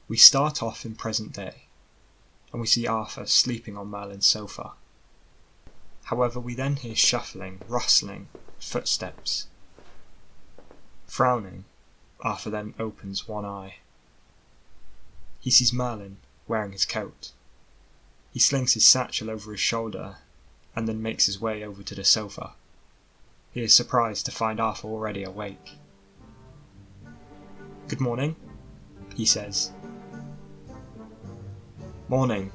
We start off in present day, and we see Arthur sleeping on Merlin's sofa. However, we then hear shuffling, rustling, footsteps. Frowning, Arthur then opens one eye. He sees Merlin wearing his coat. He slings his satchel over his shoulder and then makes his way over to the sofa. He is surprised to find Arthur already awake. "Good morning," he says. "Morning,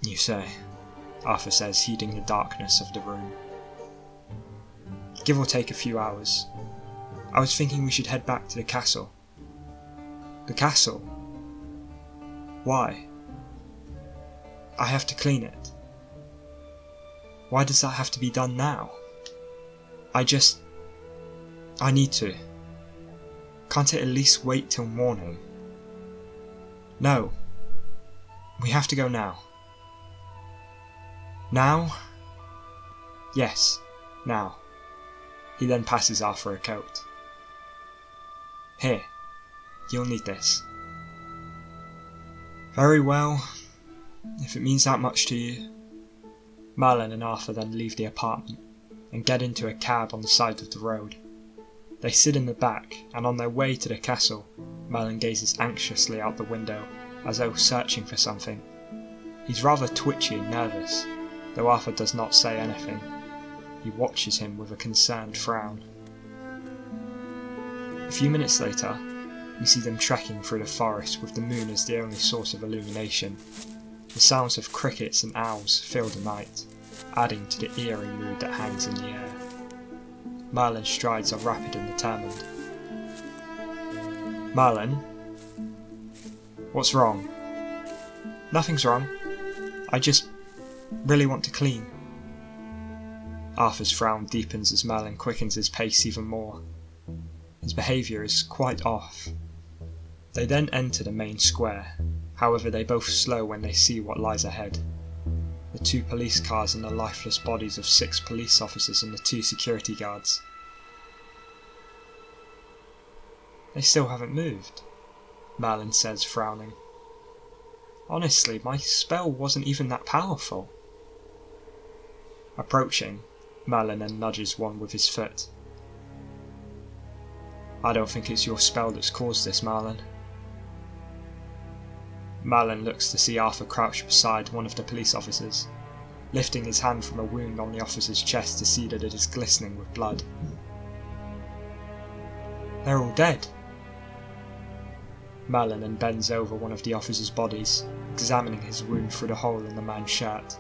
you say," Arthur says, heeding the darkness of the room. "Give or take a few hours. I was thinking we should head back to the castle." "The castle? Why?" "I have to clean it." "Why does that have to be done now?" I need to. Can't it at least wait till morning?" "No. We have to go now." "Now?" "Yes, now." He then passes Arthur a coat. "Here, you'll need this." "Very well, if it means that much to you." Merlin and Arthur then leave the apartment and get into a cab on the side of the road. They sit in the back, and on their way to the castle, Merlin gazes anxiously out the window, as though searching for something. He's rather twitchy and nervous, though Arthur does not say anything. He watches him with a concerned frown. A few minutes later, we see them trekking through the forest with the moon as the only source of illumination. The sounds of crickets and owls fill the night, adding to the eerie mood that hangs in the air. Merlin's strides are rapid and determined. "Merlin?" "What's wrong?" "Nothing's wrong. I just really want to clean." Arthur's frown deepens as Merlin quickens his pace even more. His behaviour is quite off. They then enter the main square, however they both slow when they see what lies ahead. The 2 police cars and the lifeless bodies of 6 police officers and the 2 security guards. "They still haven't moved," Merlin says, frowning. "Honestly, my spell wasn't even that powerful." Approaching, Merlin then nudges one with his foot. "I don't think it's your spell that's caused this, Merlin." Merlin looks to see Arthur crouched beside one of the police officers, lifting his hand from a wound on the officer's chest to see that it is glistening with blood. "They're all dead." Merlin then bends over one of the officer's bodies, examining his wound through the hole in the man's shirt.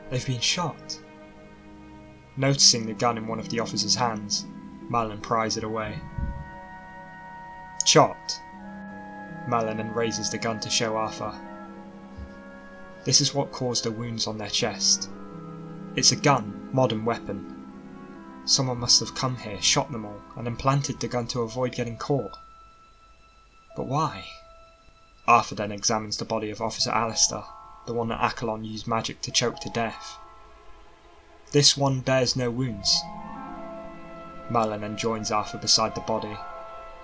"They've been shot." Noticing the gun in one of the officer's hands, Merlin pries it away. "Shot?" Merlin then raises the gun to show Arthur. "This is what caused the wounds on their chest. It's a gun, modern weapon. Someone must have come here, shot them all, and then planted the gun to avoid getting caught. But why?" Arthur then examines the body of Officer Alistair, the one that Accolon used magic to choke to death. "This one bears no wounds." Merlin then joins Arthur beside the body.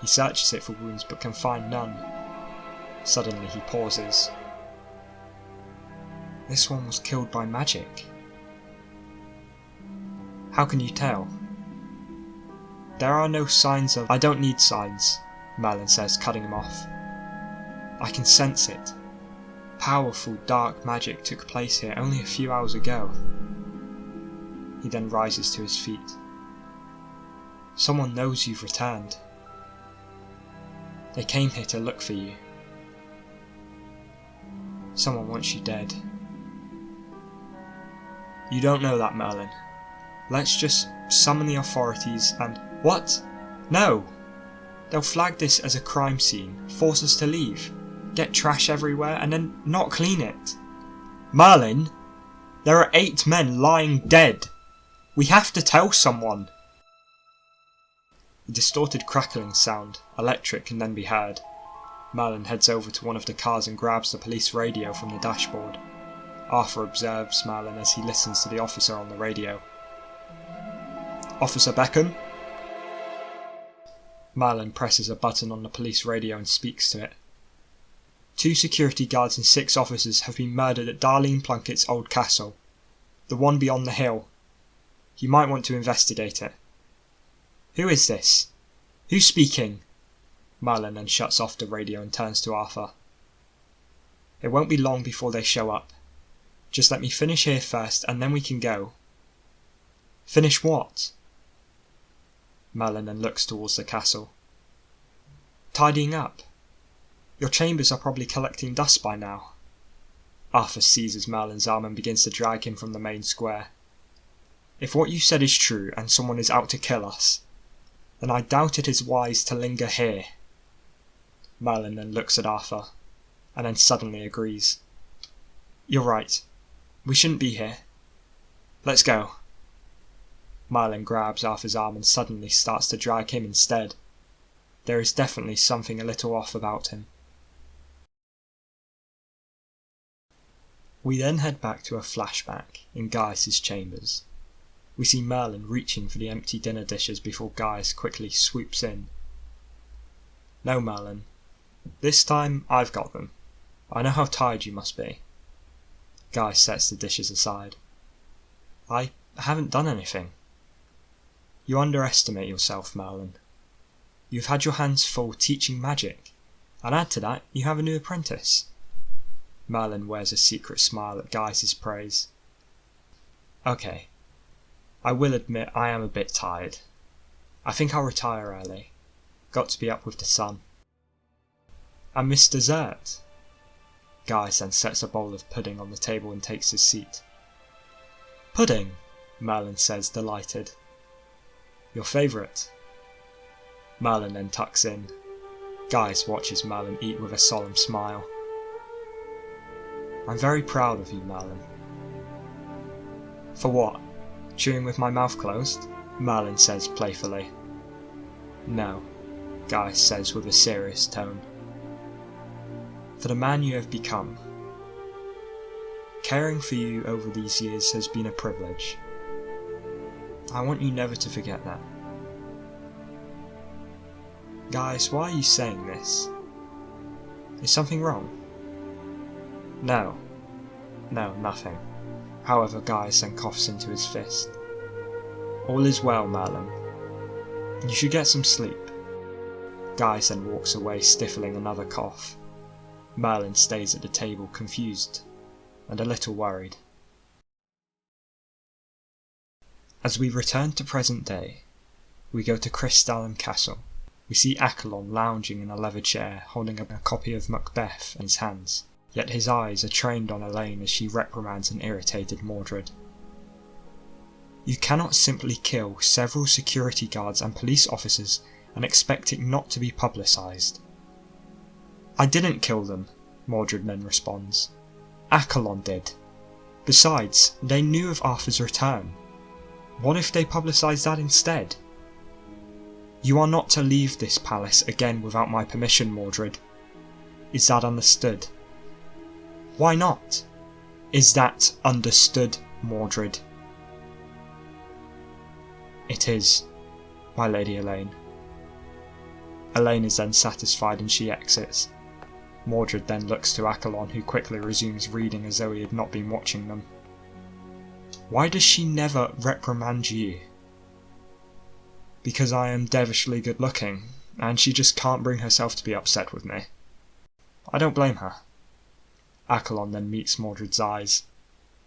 He searches it for wounds but can find none. Suddenly he pauses. "This one was killed by magic." "How can you tell?" "There are no signs of—" "I don't need signs," Merlin says, cutting him off. "I can sense it. Powerful dark magic took place here only a few hours ago." He then rises to his feet. "Someone knows you've returned. They came here to look for you. Someone wants you dead." "You don't know that, Merlin. Let's just summon the authorities and—" "What? No! They'll flag this as a crime scene, force us to leave, get trash everywhere, and then not clean it. Merlin, there are 8 men lying dead. We have to tell someone." A distorted crackling sound, electric, can then be heard. Merlin heads over to one of the cars and grabs the police radio from the dashboard. Arthur observes Merlin as he listens to the officer on the radio. "Officer Beckham?" Merlin presses a button on the police radio and speaks to it. 2 security guards and 6 officers have been murdered at Darlene Plunkett's old castle, the one beyond the hill. You might want to investigate it. Who is this? Who's speaking? Merlin then shuts off the radio and turns to Arthur. It won't be long before they show up. Just let me finish here first and then we can go. Finish what? Merlin then looks towards the castle. Tidying up. Your chambers are probably collecting dust by now. Arthur seizes Merlin's arm and begins to drag him from the main square. If what you said is true and someone is out to kill us, then I doubt it is wise to linger here. Merlin then looks at Arthur, and then suddenly agrees. You're right. We shouldn't be here. Let's go. Merlin grabs Arthur's arm and suddenly starts to drag him instead. There is definitely something a little off about him. We then head back to a flashback in Gaius' chambers. We see Merlin reaching for the empty dinner dishes before Gaius quickly swoops in. No, Merlin. This time I've got them. I know how tired you must be. Gaius sets the dishes aside. I haven't done anything. You underestimate yourself, Merlin. You've had your hands full teaching magic, and add to that you have a new apprentice. Merlin wears a secret smile at Gaius' praise. Okay, I will admit I am a bit tired. I think I'll retire early. Got to be up with the sun. And miss dessert. Gaius then sets a bowl of pudding on the table and takes his seat. Pudding, Merlin says, delighted. Your favourite. Merlin then tucks in. Gaius watches Merlin eat with a solemn smile. I'm very proud of you, Merlin. For what? Chewing with my mouth closed? Merlin says playfully. No, Gaius says with a serious tone. For the man you have become. Caring for you over these years has been a privilege. I want you never to forget that. Gaius, why are you saying this? Is something wrong? No, nothing. However, Gaius then coughs into his fist. All is well, Merlin. You should get some sleep. Gaius then walks away, stifling another cough. Merlin stays at the table, confused and a little worried. As we return to present day, we go to Crystalline Castle. We see Accolon lounging in a leather chair, holding a copy of Macbeth in his hands. Yet his eyes are trained on Elaine as she reprimands an irritated Mordred. You cannot simply kill several security guards and police officers and expect it not to be publicised. I didn't kill them, Mordred then responds. Accolon did. Besides, they knew of Arthur's return. What if they publicised that instead? You are not to leave this palace again without my permission, Mordred. Is that understood? Why not? Is that understood, Mordred? It is, my Lady Elaine. Elaine is then satisfied and she exits. Mordred then looks to Accolon, who quickly resumes reading as though he had not been watching them. Why does she never reprimand you? Because I am devilishly good looking, and she just can't bring herself to be upset with me. I don't blame her. Accolon then meets Mordred's eyes,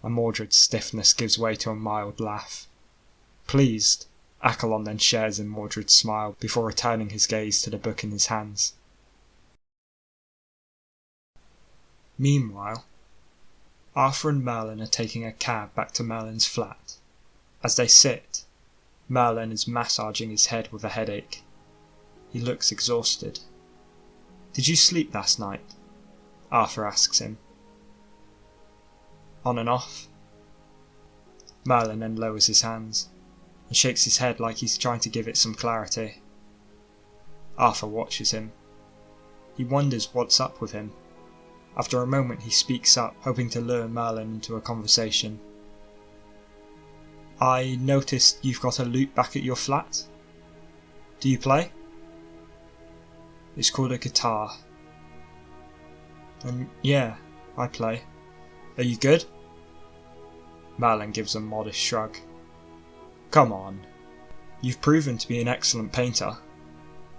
and Mordred's stiffness gives way to a mild laugh. Pleased, Accolon then shares in Mordred's smile before returning his gaze to the book in his hands. Meanwhile, Arthur and Merlin are taking a cab back to Merlin's flat. As they sit, Merlin is massaging his head with a headache. He looks exhausted. Did you sleep last night? Arthur asks him. On and off. Merlin then lowers his hands and shakes his head like he's trying to give it some clarity. Arthur watches him. He wonders what's up with him. After a moment he speaks up, hoping to lure Merlin into a conversation. I noticed you've got a lute back at your flat. Do you play? It's called a guitar. And yeah, I play. Are you good? Merlin gives a modest shrug. Come on. You've proven to be an excellent painter.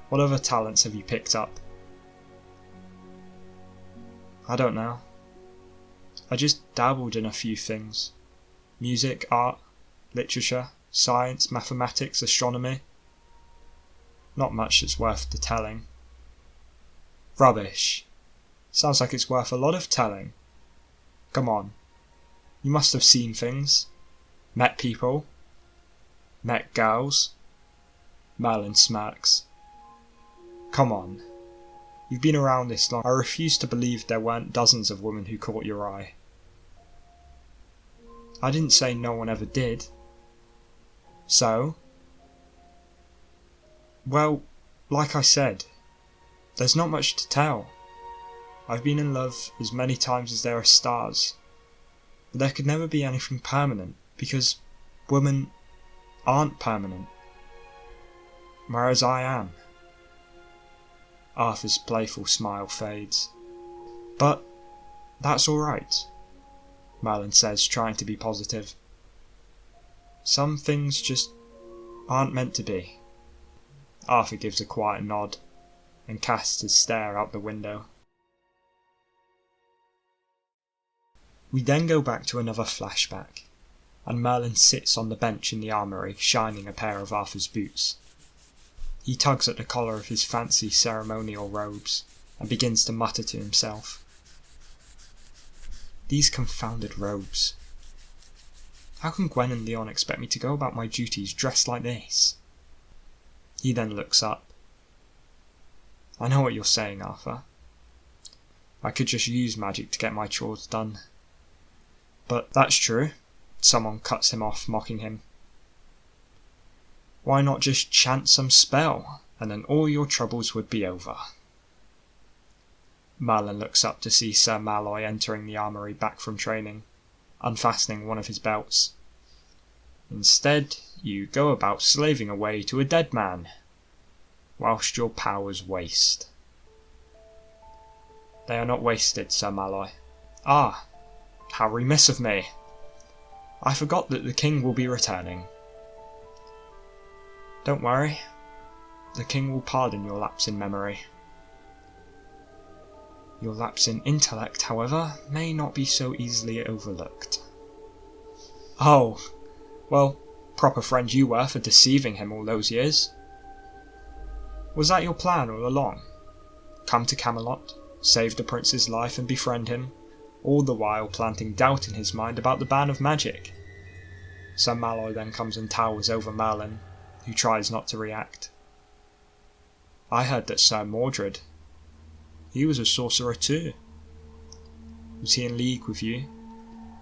What other talents have you picked up? I don't know. I just dabbled in a few things. Music, art, literature, science, mathematics, astronomy. Not much that's worth the telling. Rubbish. Sounds like it's worth a lot of telling. Come on. You must have seen things. Met people. Met girls. Merlin smirks. Come on. You've been around this long. I refuse to believe there weren't dozens of women who caught your eye. I didn't say no one ever did. So? Well, like I said, there's not much to tell. I've been in love as many times as there are stars. But there could never be anything permanent, because women aren't permanent. Whereas I am. Arthur's playful smile fades. But that's alright, Merlin says, trying to be positive. Some things just aren't meant to be. Arthur gives a quiet nod and casts his stare out the window. We then go back to another flashback, and Merlin sits on the bench in the armoury, shining a pair of Arthur's boots. He tugs at the collar of his fancy ceremonial robes, and begins to mutter to himself. These confounded robes. How can Gwen and Leon expect me to go about my duties dressed like this? He then looks up. I know what you're saying, Arthur. I could just use magic to get my chores done. But that's true. Someone cuts him off, mocking him. Why not just chant some spell, and then all your troubles would be over? Merlin looks up to see Sir Malloy entering the armoury back from training, unfastening one of his belts. Instead, you go about slaving away to a dead man, whilst your powers waste. They are not wasted, Sir Malloy. Ah, how remiss of me! I forgot that the king will be returning. Don't worry, the king will pardon your lapse in memory. Your lapse in intellect, however, may not be so easily overlooked. Oh, well, proper friend you were for deceiving him all those years. Was that your plan all along? Come to Camelot, save the prince's life and befriend him, all the while planting doubt in his mind about the ban of magic? Sir Malloy then comes and towers over Merlin, who tries not to react. I heard that Sir Mordred, he was a sorcerer too. Was he in league with you?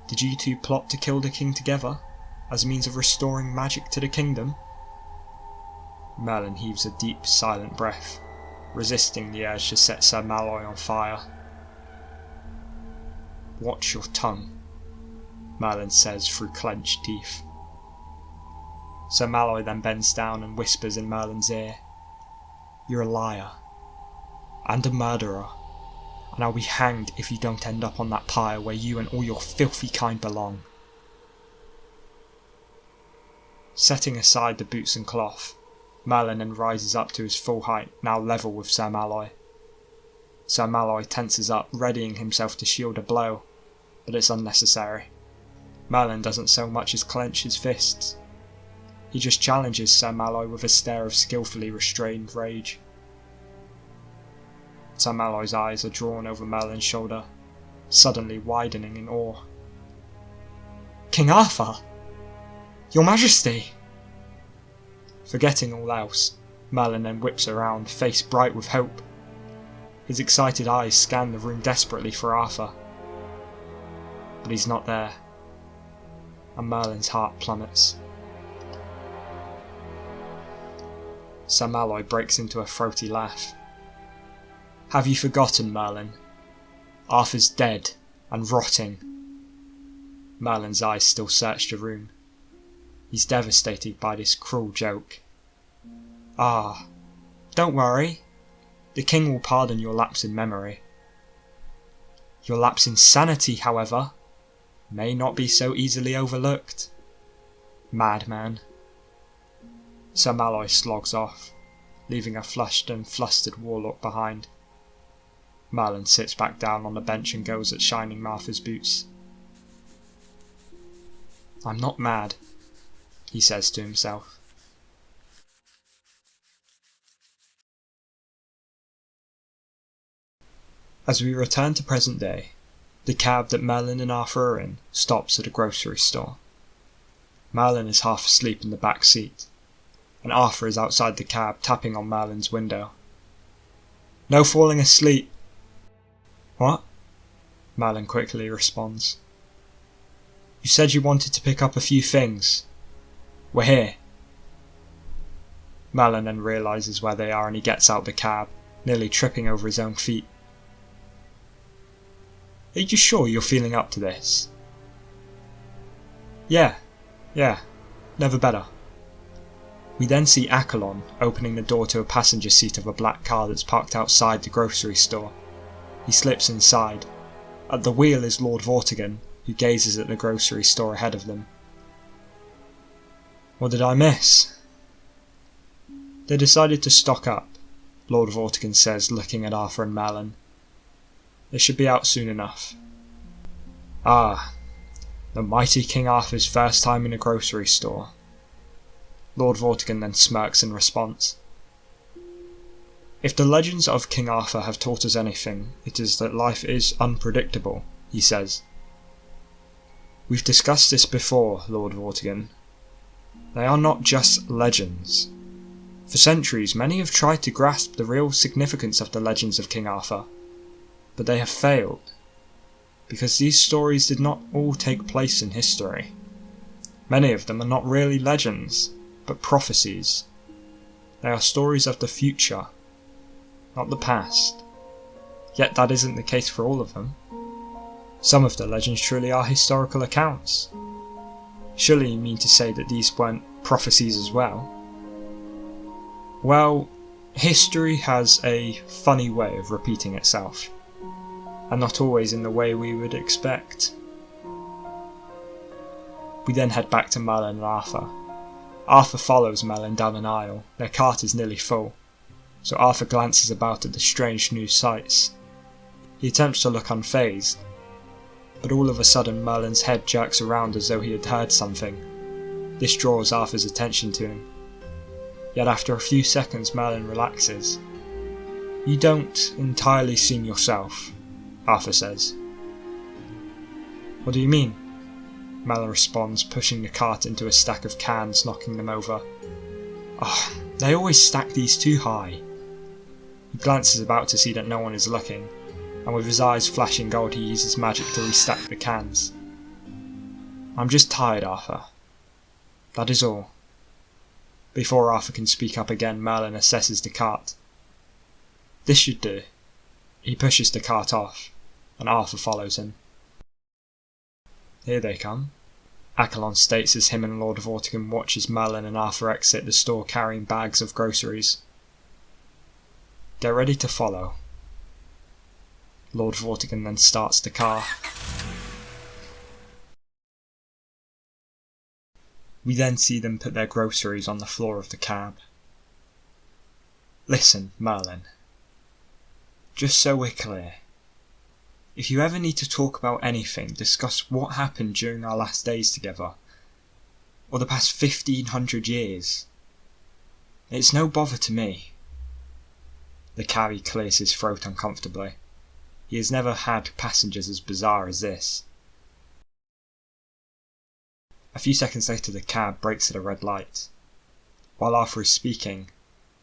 Did you two plot to kill the king together, as a means of restoring magic to the kingdom? Merlin heaves a deep, silent breath, resisting the urge to set Sir Malloy on fire. Watch your tongue, Merlin says through clenched teeth. Sir Malloy then bends down and whispers in Merlin's ear. You're a liar. And a murderer. And I'll be hanged if you don't end up on that pyre where you and all your filthy kind belong. Setting aside the boots and cloth, Merlin then rises up to his full height, now level with Sir Malloy. Sir Malloy tenses up, readying himself to shield a blow, but it's unnecessary. Merlin doesn't so much as clench his fists. He just challenges Sir Malloy with a stare of skillfully restrained rage. Sir Malloy's eyes are drawn over Merlin's shoulder, suddenly widening in awe. King Arthur! Your Majesty! Forgetting all else, Merlin then whips around, face bright with hope. His excited eyes scan the room desperately for Arthur. But he's not there, and Merlin's heart plummets. Sir Malloy breaks into a throaty laugh. Have you forgotten, Merlin? Arthur's dead and rotting. Merlin's eyes still search the room. He's devastated by this cruel joke. Ah, don't worry. The king will pardon your lapse in memory. Your lapse in sanity, however, may not be so easily overlooked. Madman. Sir Malloy slogs off, leaving a flushed and flustered warlock behind. Merlin sits back down on the bench and goes at Shining Martha's boots. I'm not mad, he says to himself. As we return to present day, the cab that Merlin and Arthur are in stops at a grocery store. Merlin is half asleep in the back seat, and Arthur is outside the cab tapping on Merlin's window. No falling asleep! What? Merlin quickly responds. You said you wanted to pick up a few things. We're here. Merlin then realises where they are and he gets out the cab, nearly tripping over his own feet. Are you sure you're feeling up to this? Yeah, never better. We then see Accolon opening the door to a passenger seat of a black car that's parked outside the grocery store. He slips inside. At the wheel is Lord Vortigern, who gazes at the grocery store ahead of them. What did I miss? They decided to stock up, Lord Vortigern says, looking at Arthur and Merlin. They should be out soon enough. Ah, the mighty King Arthur's first time in a grocery store. Lord Vortigern then smirks in response. If the legends of King Arthur have taught us anything, it is that life is unpredictable, he says. We've discussed this before, Lord Vortigern. They are not just legends. For centuries, many have tried to grasp the real significance of the legends of King Arthur, but they have failed, because these stories did not all take place in history. Many of them are not really legends, but prophecies. They are stories of the future, not the past. Yet that isn't the case for all of them. Some of the legends truly are historical accounts. Surely you mean to say that these weren't prophecies as well? Well, history has a funny way of repeating itself, and not always in the way we would expect. We then head back to Merlin and Arthur. Arthur follows Merlin down an aisle. Their cart is nearly full, so Arthur glances about at the strange new sights. He attempts to look unfazed, but all of a sudden Merlin's head jerks around as though he had heard something. This draws Arthur's attention to him. Yet after a few seconds Merlin relaxes. You don't entirely seem yourself, Arthur says. What do you mean? Merlin responds, pushing the cart into a stack of cans, knocking them over. They always stack these too high. He glances about to see that no one is looking, and with his eyes flashing gold he uses magic to restack the cans. I'm just tired, Arthur. That is all. Before Arthur can speak up again, Merlin assesses the cart. This should do. He pushes the cart off, and Arthur follows him. Here they come, Accolon states as him and Lord Vortigern watch as Merlin and Arthur exit the store carrying bags of groceries. Get ready to follow. Lord Vortigern then starts the car. We then see them put their groceries on the floor of the cab. Listen, Merlin. Just so we're clear. If you ever need to talk about anything, discuss what happened during our last days together, or the past 1500 years. It's no bother to me. The cabby clears his throat uncomfortably. He has never had passengers as bizarre as this. A few seconds later the cab brakes at a red light. While Arthur is speaking,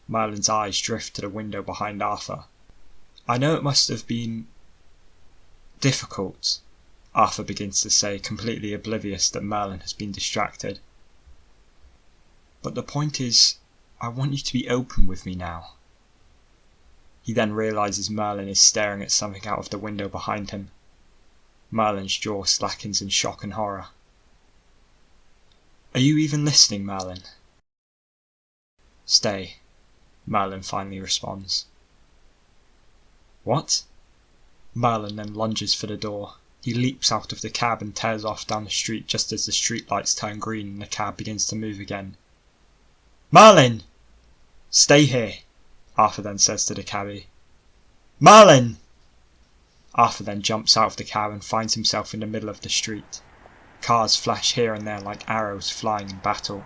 Merlin's eyes drift to the window behind Arthur. I know it must have been difficult, Arthur begins to say, completely oblivious that Merlin has been distracted. But the point is, I want you to be open with me now. He then realises Merlin is staring at something out of the window behind him. Merlin's jaw slackens in shock and horror. Are you even listening, Merlin? Stay, Merlin finally responds. What? Merlin then lunges for the door. He leaps out of the cab and tears off down the street just as the streetlights turn green and the cab begins to move again. Merlin! Stay here, Arthur then says to the cabbie. Merlin! Arthur then jumps out of the cab and finds himself in the middle of the street. Cars flash here and there like arrows flying in battle.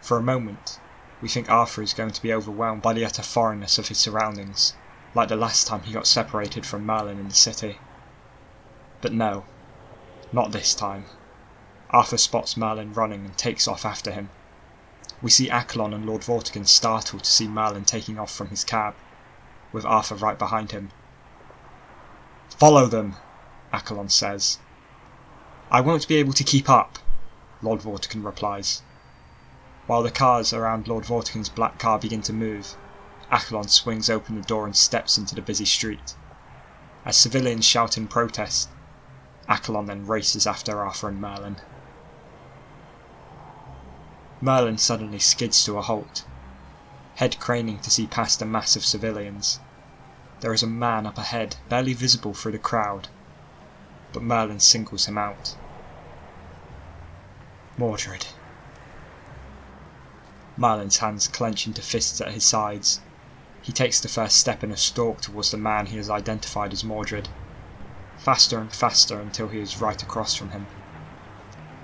For a moment, we think Arthur is going to be overwhelmed by the utter foreignness of his surroundings, like the last time he got separated from Merlin in the city. But no, not this time. Arthur spots Merlin running and takes off after him. We see Accolon and Lord Vortigern startled to see Merlin taking off from his cab, with Arthur right behind him. Follow them, Accolon says. I won't be able to keep up, Lord Vortigern replies. While the cars around Lord Vortigern's black car begin to move, Accolon swings open the door and steps into the busy street. As civilians shout in protest, Accolon then races after Arthur and Merlin. Merlin suddenly skids to a halt, head craning to see past a mass of civilians. There is a man up ahead, barely visible through the crowd, but Merlin singles him out. Mordred. Merlin's hands clench into fists at his sides. He takes the first step in a stalk towards the man he has identified as Mordred, faster and faster until he is right across from him.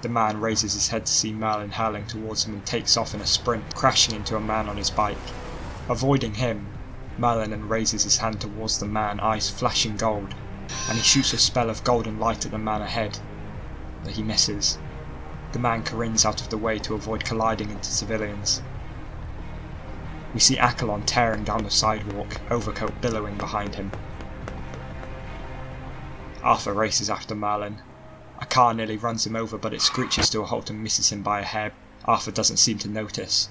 The man raises his head to see Merlin hurling towards him and takes off in a sprint, crashing into a man on his bike. Avoiding him, Merlin then raises his hand towards the man, eyes flashing gold, and he shoots a spell of golden light at the man ahead, but he misses. The man careens out of the way to avoid colliding into civilians. We see Accolon tearing down the sidewalk, overcoat billowing behind him. Arthur races after Merlin. A car nearly runs him over, but it screeches to a halt and misses him by a hair. Arthur doesn't seem to notice.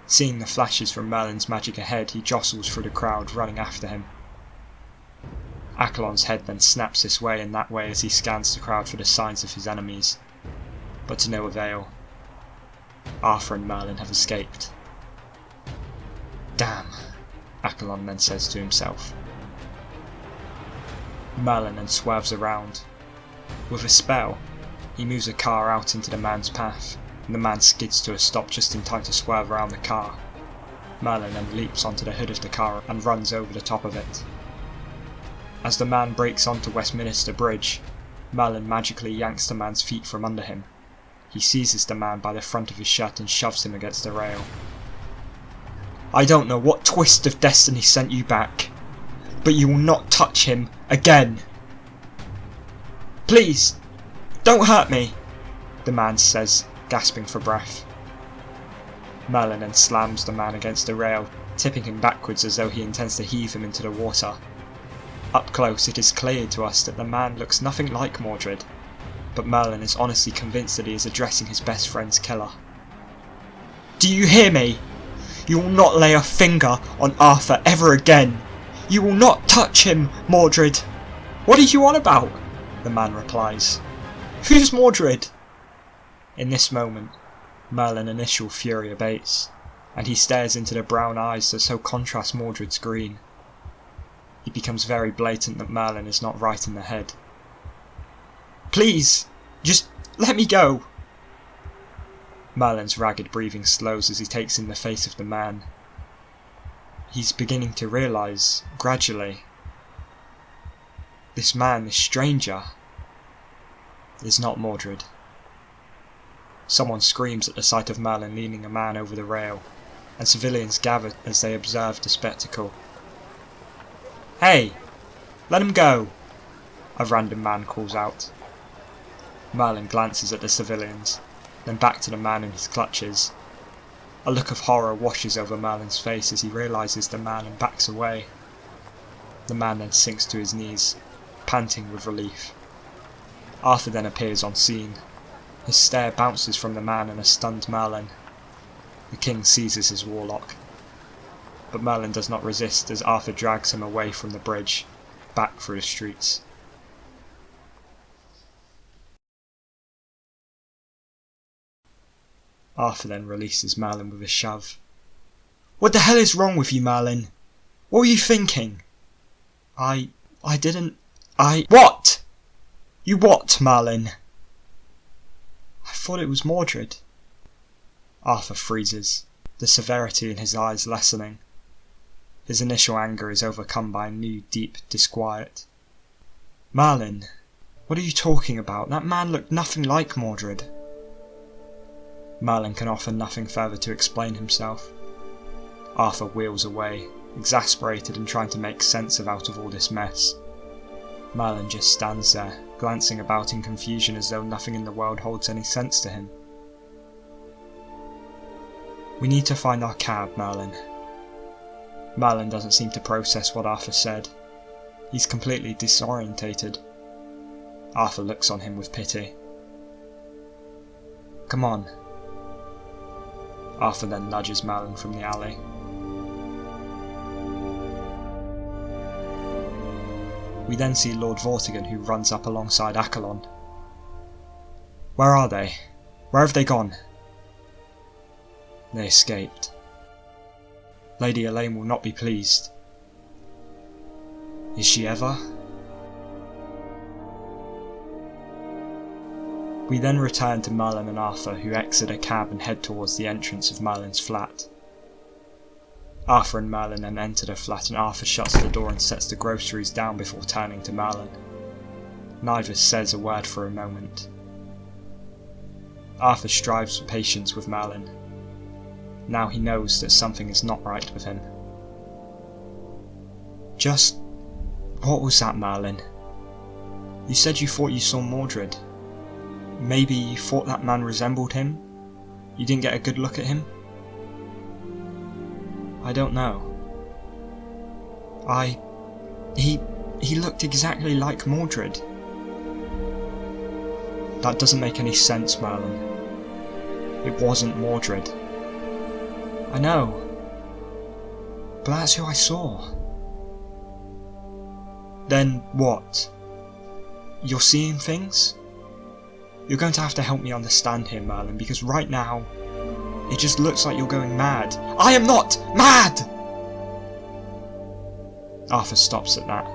Seeing the flashes from Merlin's magic ahead, he jostles through the crowd, running after him. Accolon's head then snaps this way and that way as he scans the crowd for the signs of his enemies, but to no avail. Arthur and Merlin have escaped. Damn, Accolon then says to himself. Merlin then swerves around. With a spell, he moves a car out into the man's path, and the man skids to a stop just in time to swerve around the car. Merlin then leaps onto the hood of the car and runs over the top of it. As the man breaks onto Westminster Bridge, Merlin magically yanks the man's feet from under him. He seizes the man by the front of his shirt and shoves him against the rail. I don't know what twist of destiny sent you back, but you will not touch him again. Please, don't hurt me, the man says, gasping for breath. Merlin then slams the man against the rail, tipping him backwards as though he intends to heave him into the water. Up close, it is clear to us that the man looks nothing like Mordred, but Merlin is honestly convinced that he is addressing his best friend's killer. Do you hear me? You will not lay a finger on Arthur ever again. You will not touch him, Mordred. What are you on about? The man replies. Who's Mordred? In this moment, Merlin's initial fury abates, and he stares into the brown eyes that so contrast Mordred's green. It becomes very blatant that Merlin is not right in the head. Please, just let me go. Merlin's ragged breathing slows as he takes in the face of the man. He's beginning to realise, gradually, this man, this stranger, is not Mordred. Someone screams at the sight of Merlin leaning a man over the rail, and civilians gather as they observe the spectacle. Hey, let him go, a random man calls out. Merlin glances at the civilians, then back to the man in his clutches. A look of horror washes over Merlin's face as he realises the man and backs away. The man then sinks to his knees, panting with relief. Arthur then appears on scene. His stare bounces from the man and a stunned Merlin. The king seizes his warlock, but Merlin does not resist as Arthur drags him away from the bridge, back through the streets. Arthur then releases Merlin with a shove. What the hell is wrong with you, Merlin? What were you thinking? I I didn't... What? You what, Merlin? I thought it was Mordred. Arthur freezes, the severity in his eyes lessening. His initial anger is overcome by a new deep disquiet. Merlin, what are you talking about? That man looked nothing like Mordred. Merlin can offer nothing further to explain himself. Arthur wheels away, exasperated and trying to make sense out of all this mess. Merlin just stands there, glancing about in confusion as though nothing in the world holds any sense to him. We need to find our cab, Merlin. Merlin doesn't seem to process what Arthur said. He's completely disorientated. Arthur looks on him with pity. Come on. Arthur then nudges Merlin from the alley. We then see Lord Vortigern, who runs up alongside Accolon. Where are they? Where have they gone? They escaped. Lady Elaine will not be pleased. Is she ever? We then return to Merlin and Arthur, who exit a cab and head towards the entrance of Merlin's flat. Arthur and Merlin then enter the flat and Arthur shuts the door and sets the groceries down before turning to Merlin. Neither says a word for a moment. Arthur strives for patience with Merlin. Now he knows that something is not right with him. Just... what was that, Merlin? You said you thought you saw Mordred. Maybe you thought that man resembled him? You didn't get a good look at him? I don't know. He looked exactly like Mordred. That doesn't make any sense, Merlin. It wasn't Mordred. I know. But that's who I saw. Then what? You're seeing things? You're going to have to help me understand here, Merlin, because right now, it just looks like you're going mad. I am not mad! Arthur stops at that,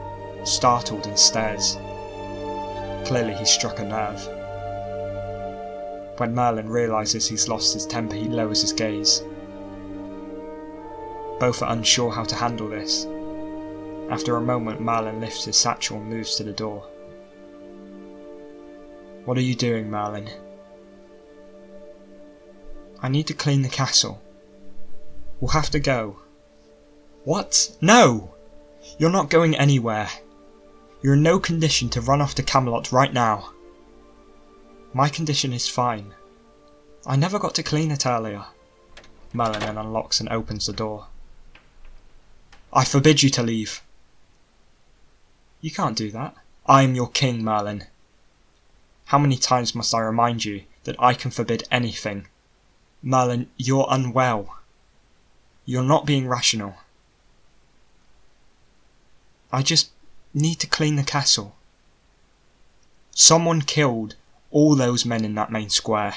startled and stares. Clearly he struck a nerve. When Merlin realises he's lost his temper, he lowers his gaze. Both are unsure how to handle this. After a moment, Merlin lifts his satchel and moves to the door. What are you doing, Merlin? I need to clean the castle. We'll have to go. What? No! You're not going anywhere. You're in no condition to run off to Camelot right now. My condition is fine. I never got to clean it earlier. Merlin then unlocks and opens the door. I forbid you to leave. You can't do that. I am your king, Merlin. How many times must I remind you that I can forbid anything? Merlin, you're unwell. You're not being rational. I just need to clean the castle. Someone killed all those men in that main square.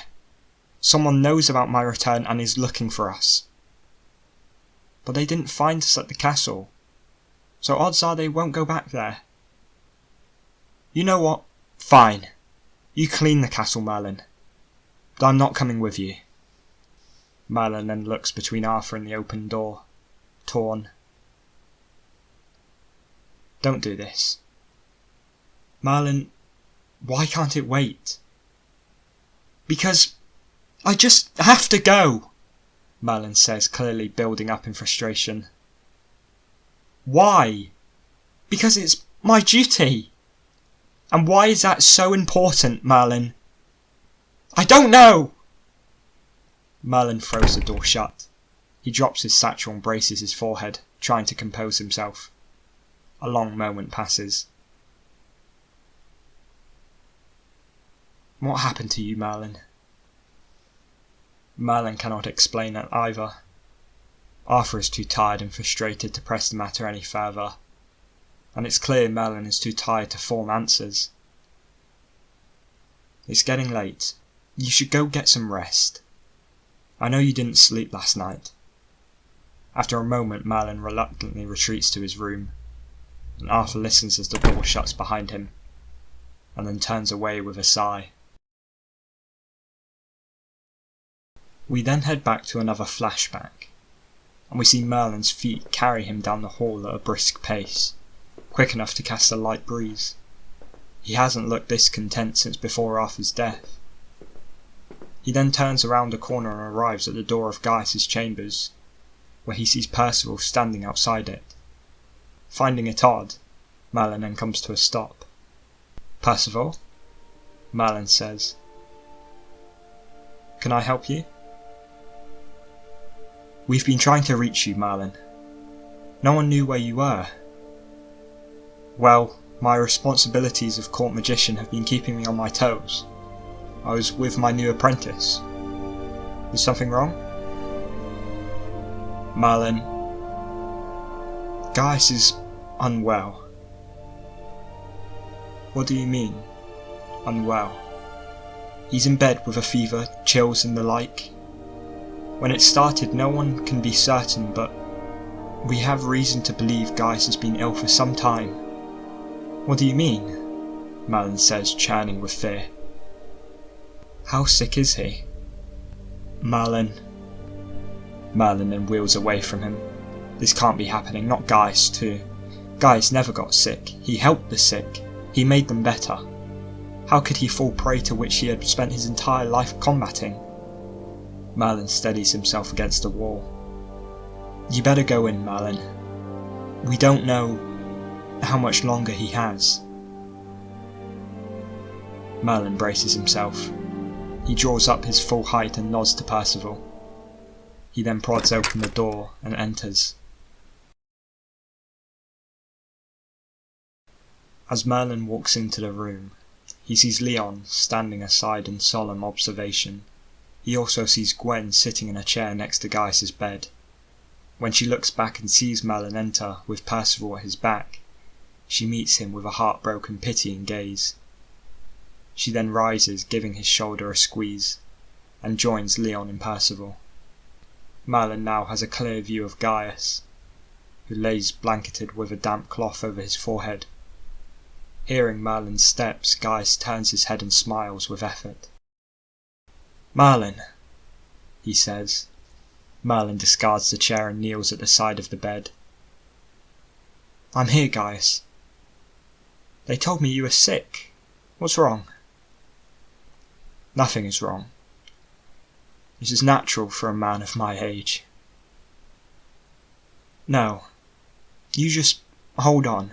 Someone knows about my return and is looking for us. But they didn't find us at the castle, so odds are they won't go back there. You know what? Fine. You clean the castle, Merlin. But I'm not coming with you. Merlin then looks between Arthur and the open door, torn. Don't do this. Merlin, why can't it wait? Because I just have to go, Merlin says, clearly building up in frustration. Why? Because it's my duty. And why is that so important, Merlin? I don't know! Merlin throws the door shut. He drops his satchel and braces his forehead, trying to compose himself. A long moment passes. What happened to you, Merlin? Merlin cannot explain it either. Arthur is too tired and frustrated to press the matter any further, and it's clear Merlin is too tired to form answers. It's getting late. You should go get some rest. I know you didn't sleep last night. After a moment, Merlin reluctantly retreats to his room. and Arthur listens as the door shuts behind him, and then turns away with a sigh. We then head back to another flashback, and we see Merlin's feet carry him down the hall at a brisk pace, quick enough to cast a light breeze. He hasn't looked this content since before Arthur's death. He then turns around a corner and arrives at the door of Gaius's chambers, where he sees Percival standing outside it. Finding it odd, Merlin then comes to a stop. "Percival?" Merlin says. "Can I help you?" "We've been trying to reach you, Merlin. No one knew where you were." "Well, my responsibilities of court magician have been keeping me on my toes. I was with my new apprentice. Is something wrong?" "Merlin, Gaius is unwell." "What do you mean, unwell?" "He's in bed with a fever, chills and the like. When it started, no one can be certain, but we have reason to believe Gaius has been ill for some time." "What do you mean?" Merlin says, churning with fear. "How sick is he?" Merlin then wheels away from him. This can't be happening, not Gaius too. Gaius never got sick. He helped the sick. He made them better. How could he fall prey to which he had spent his entire life combating? Merlin steadies himself against the wall. "You better go in, Merlin. We don't know how much longer he has." Merlin braces himself. He draws up his full height and nods to Percival. He then prods open the door and enters. As Merlin walks into the room, he sees Leon standing aside in solemn observation. He also sees Gwen sitting in a chair next to Gaius's bed. When she looks back and sees Merlin enter with Percival at his back, she meets him with a heartbroken, pitying gaze. She then rises, giving his shoulder a squeeze, and joins Leon and Percival. Merlin now has a clear view of Gaius, who lays blanketed with a damp cloth over his forehead. Hearing Merlin's steps, Gaius turns his head and smiles with effort. "Merlin," he says. Merlin discards the chair and kneels at the side of the bed. "I'm here, Gaius. They told me you were sick. What's wrong?" "Nothing is wrong. This is natural for a man of my age." "No. You just hold on.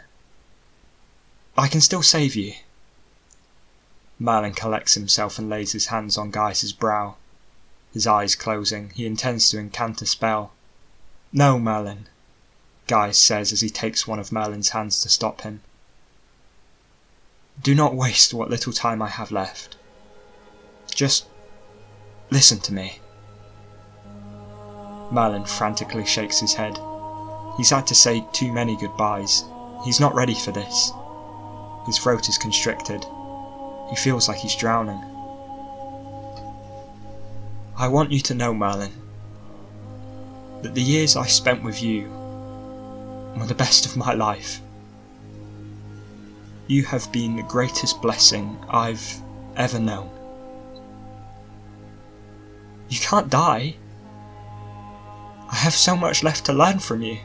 I can still save you." Merlin collects himself and lays his hands on Gaius's brow. His eyes closing, he intends to incant a spell. "No, Merlin," Gaius says as he takes one of Merlin's hands to stop him. "Do not waste what little time I have left. Just listen to me." Merlin frantically shakes his head. He's had to say too many goodbyes. He's not ready for this. His throat is constricted. He feels like he's drowning. "I want you to know, Merlin, that the years I spent with you were the best of my life. You have been the greatest blessing I've ever known. You can't die. I have so much left to learn from you.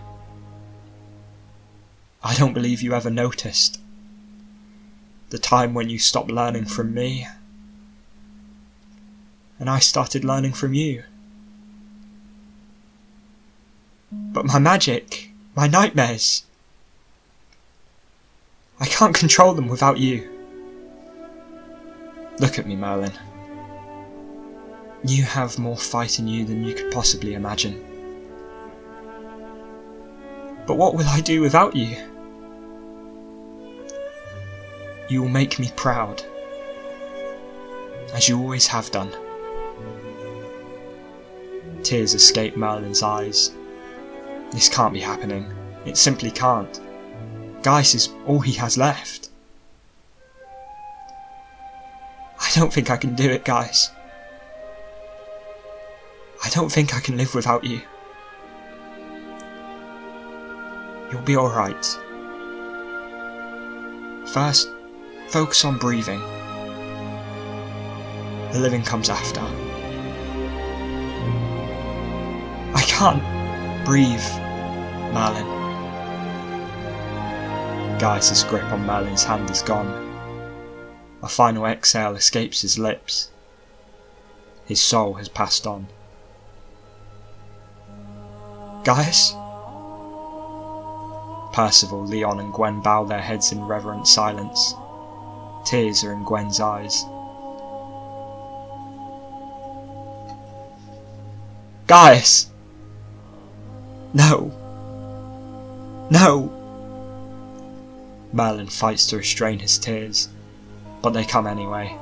I don't believe you ever noticed the time when you stopped learning from me, and I started learning from you. But my magic, my nightmares, I can't control them without you. Look at me, Merlin. You have more fight in you than you could possibly imagine. But what will I do without you? You will make me proud, as you always have done." Tears escape Merlin's eyes. This can't be happening. It simply can't. Gaius is all he has left. "I don't think I can do it, Gaius. I don't think I can live without you. You'll be alright. First, focus on breathing. The living comes after. I can't breathe, Merlin. Gaius' grip on Merlin's hand is gone. A final exhale escapes his lips. His soul has passed on. Gaius? Percival, Leon and Gwen bow their heads in reverent silence. Tears are in Gwen's eyes. Gaius! No! No! Merlin fights to restrain his tears, but they come anyway.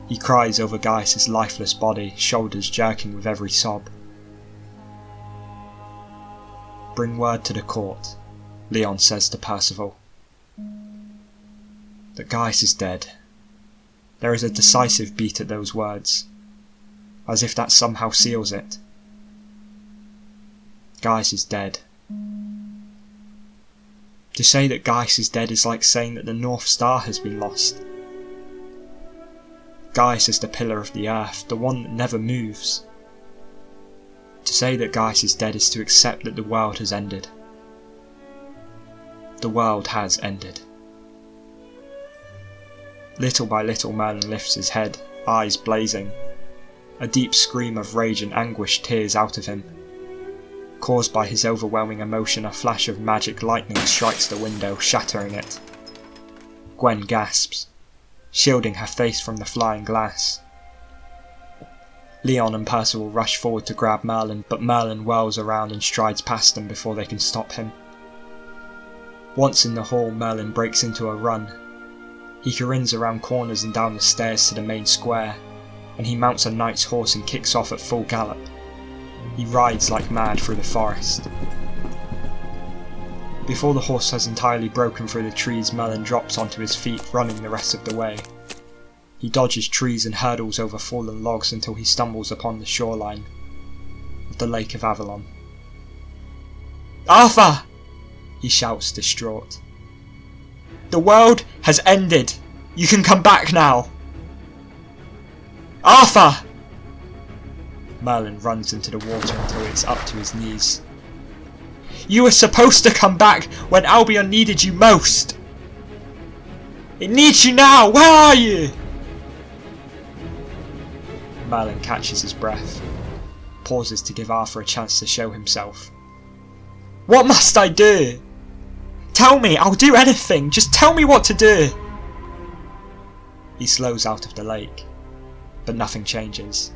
He cries over Gaius' lifeless body, shoulders jerking with every sob. Bring word to the court, Leon says to Percival, that Gaius is dead. There is a decisive beat at those words, as if that somehow seals it. Gaius is dead. To say that Gaius is dead is like saying that the North Star has been lost. Gaius is the pillar of the earth, the one that never moves. To say that Gaius is dead is to accept that the world has ended. The world has ended. Little by little Merlin lifts his head, eyes blazing. A deep scream of rage and anguish tears out of him. Caused by his overwhelming emotion, a flash of magic lightning strikes the window, shattering it. Gwen gasps, shielding her face from the flying glass. Leon and Percival rush forward to grab Merlin, but Merlin whirls around and strides past them before they can stop him. Once in the hall, Merlin breaks into a run. He careens around corners and down the stairs to the main square, and he mounts a knight's horse and kicks off at full gallop. He rides like mad through the forest. Before the horse has entirely broken through the trees, Merlin drops onto his feet, running the rest of the way. He dodges trees and hurdles over fallen logs until he stumbles upon the shoreline of the Lake of Avalon. "Arthur!" he shouts, distraught. "The world has ended! You can come back now!" "Arthur!" Merlin runs into the water until it's up to his knees. "You were supposed to come back when Albion needed you most! It needs you now! Where are you?" Merlin catches his breath, pauses to give Arthur a chance to show himself. "What must I do? Tell me, I'll do anything! Just tell me what to do!" He slows out of the lake, but nothing changes.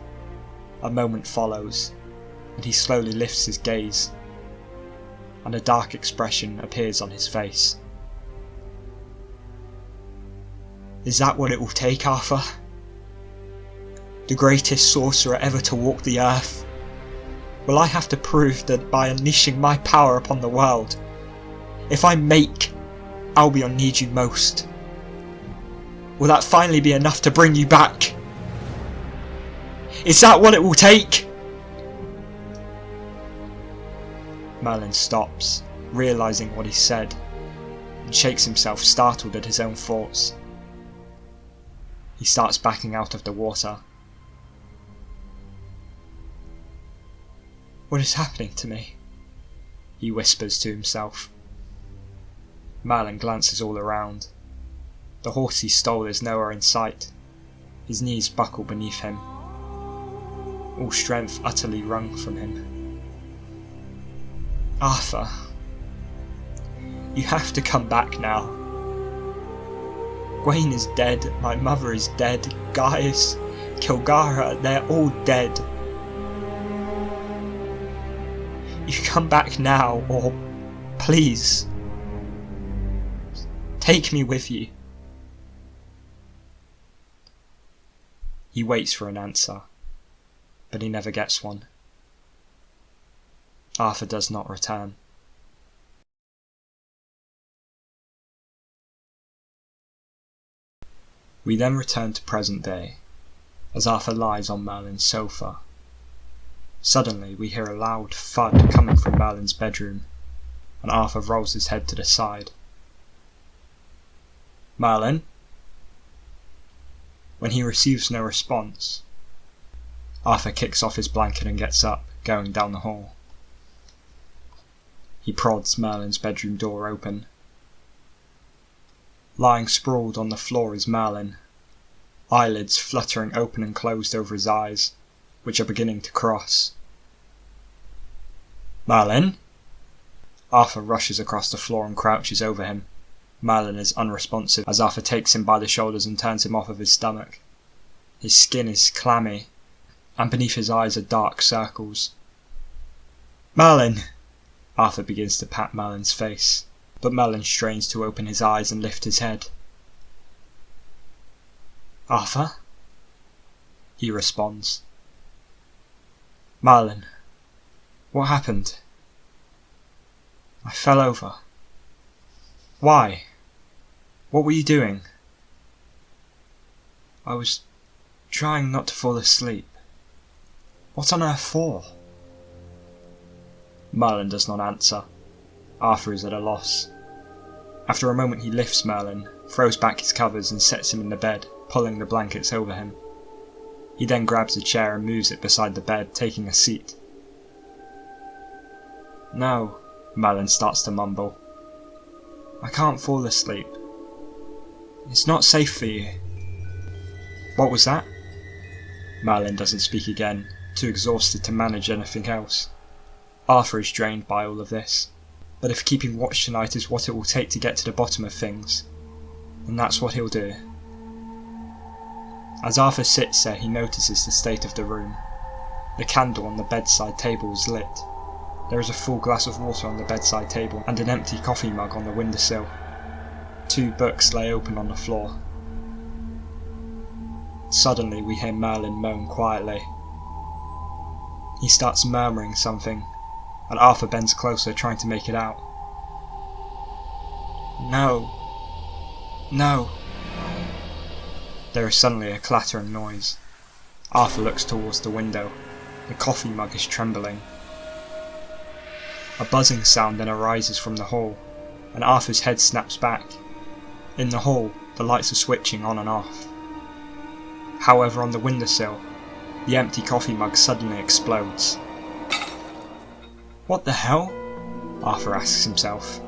A moment follows, and he slowly lifts his gaze, and a dark expression appears on his face. "Is that what it will take, Arthur? The greatest sorcerer ever to walk the earth? Will I have to prove that by unleashing my power upon the world, if I make Albion need you most, will that finally be enough to bring you back? Is that what it will take?" Merlin stops, realising what he said, and shakes himself, startled at his own thoughts. He starts backing out of the water. "What is happening to me?" he whispers to himself. Merlin glances all around. The horse he stole is nowhere in sight. His knees buckle beneath him, all strength utterly wrung from him. "Arthur, you have to come back now. Gwaine is dead, my mother is dead, Gaius, Kilgara, they're all dead. You come back now, or please, take me with you." He waits for an answer, but he never gets one. Arthur does not return. We then return to present day, as Arthur lies on Merlin's sofa. Suddenly we hear a loud thud coming from Merlin's bedroom, and Arthur rolls his head to the side. Merlin? When he receives no response, Arthur kicks off his blanket and gets up, going down the hall. He prods Merlin's bedroom door open. Lying sprawled on the floor is Merlin, eyelids fluttering open and closed over his eyes, which are beginning to cross. Merlin? Arthur rushes across the floor and crouches over him. Merlin is unresponsive as Arthur takes him by the shoulders and turns him off of his stomach. His skin is clammy, and beneath his eyes are dark circles. Merlin! Arthur begins to pat Merlin's face, but Merlin strains to open his eyes and lift his head. Arthur? He responds. Merlin, what happened? I fell over. Why? What were you doing? I was trying not to fall asleep. What on earth for? Merlin does not answer. Arthur is at a loss. After a moment he lifts Merlin, throws back his covers and sets him in the bed, pulling the blankets over him. He then grabs a chair and moves it beside the bed, taking a seat. No, Merlin starts to mumble. I can't fall asleep. It's not safe for you. What was that? Merlin doesn't speak again, too exhausted to manage anything else. Arthur is drained by all of this, but if keeping watch tonight is what it will take to get to the bottom of things, then that's what he'll do. As Arthur sits there, he notices the state of the room. The candle on the bedside table is lit. There is a full glass of water on the bedside table and an empty coffee mug on the windowsill. 2 books lay open on the floor. Suddenly we hear Merlin moan quietly. He starts murmuring something, and Arthur bends closer trying to make it out. No. No. There is suddenly a clattering noise. Arthur looks towards the window. The coffee mug is trembling. A buzzing sound then arises from the hall, and Arthur's head snaps back. In the hall, the lights are switching on and off. However, on the windowsill, the empty coffee mug suddenly explodes. What the hell? Arthur asks himself.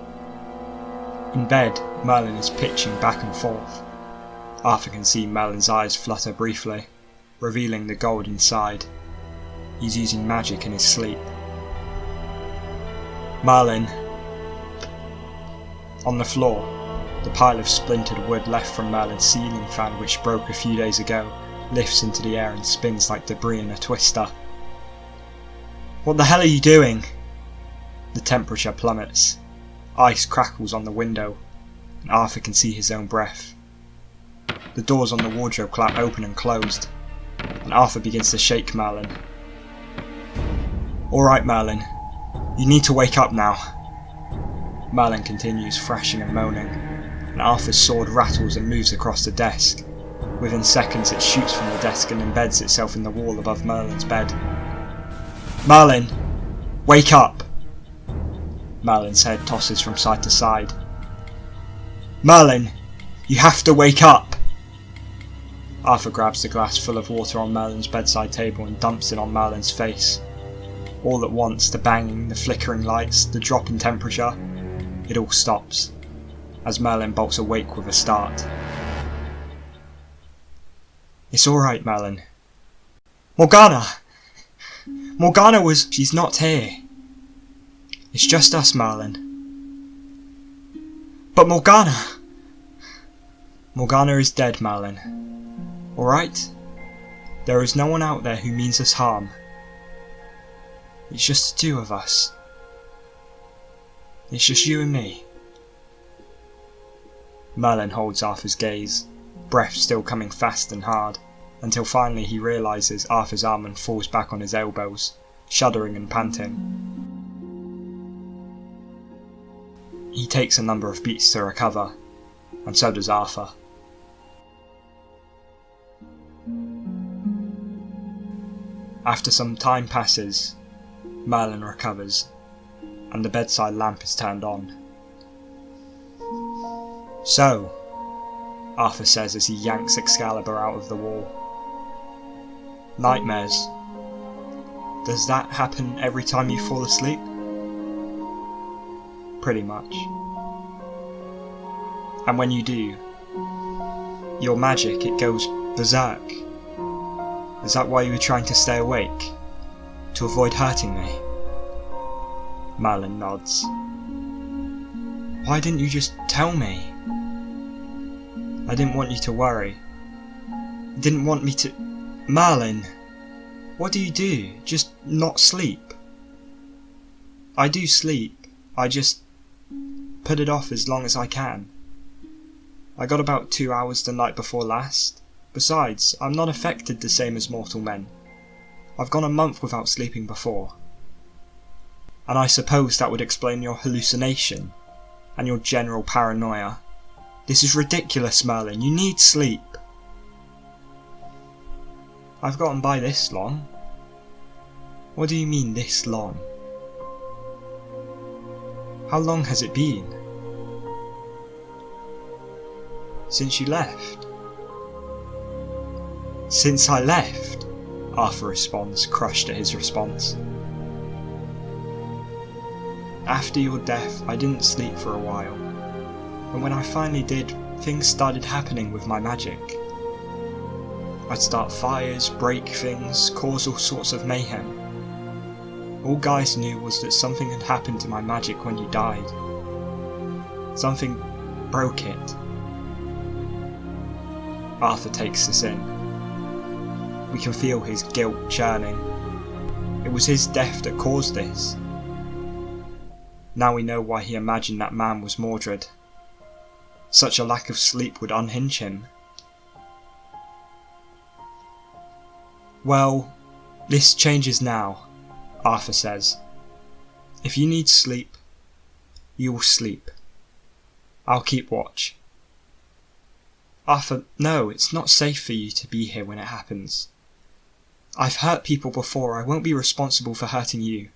In bed, Merlin is pitching back and forth. Arthur can see Merlin's eyes flutter briefly, revealing the gold inside. He's using magic in his sleep. Merlin! On the floor, the pile of splintered wood left from Merlin's ceiling fan, which broke a few days ago, lifts into the air and spins like debris in a twister. What the hell are you doing? The temperature plummets. Ice crackles on the window, and Arthur can see his own breath. The doors on the wardrobe clap open and closed, and Arthur begins to shake Merlin. Alright, Merlin, you need to wake up now. Merlin continues thrashing and moaning, and Arthur's sword rattles and moves across the desk. Within seconds it shoots from the desk and embeds itself in the wall above Merlin's bed. Merlin! Wake up! Merlin's head tosses from side to side. Merlin! You have to wake up! Arthur grabs the glass full of water on Merlin's bedside table and dumps it on Merlin's face. All at once, the banging, the flickering lights, the drop in temperature, it all stops, as Merlin bolts awake with a start. It's alright, Merlin. Morgana! She's not here. It's just us, Merlin. But Morgana! Morgana is dead, Merlin. Alright? There is no one out there who means us harm. It's just the 2 of us. It's just you and me. Merlin holds Arthur's gaze, breath still coming fast and hard, until finally he realises Arthur's arm and falls back on his elbows, shuddering and panting. He takes a number of beats to recover, and so does Arthur. After some time passes, Merlin recovers, and the bedside lamp is turned on. So, Arthur says as he yanks Excalibur out of the wall. Nightmares. Does that happen every time you fall asleep? Pretty much. And when you do, your magic, it goes berserk. Is that why you were trying to stay awake? To avoid hurting me? Merlin nods. Why didn't you just tell me? I didn't want you to worry. I didn't want me to... Merlin! What do you do? Just not sleep? I do sleep. I just put it off as long as I can. I got about 2 hours the night before last. Besides, I'm not affected the same as mortal men. I've gone a month without sleeping before. And I suppose that would explain your hallucination and your general paranoia. This is ridiculous, Merlin. You need sleep. I've gotten by this long. What do you mean, this long? How long has it been? Since you left. Since I left, Arthur responds, crushed at his response. After your death, I didn't sleep for a while. And when I finally did, things started happening with my magic. I'd start fires, break things, cause all sorts of mayhem. All guys knew was that something had happened to my magic when you died. Something broke it. Arthur takes this in. We can feel his guilt churning. It was his death that caused this. Now we know why he imagined that man was Mordred. Such a lack of sleep would unhinge him. Well, this changes now, Arthur says. If you need sleep, you will sleep. I'll keep watch. Arthur, no, it's not safe for you to be here when it happens. I've hurt people before, I won't be responsible for hurting you.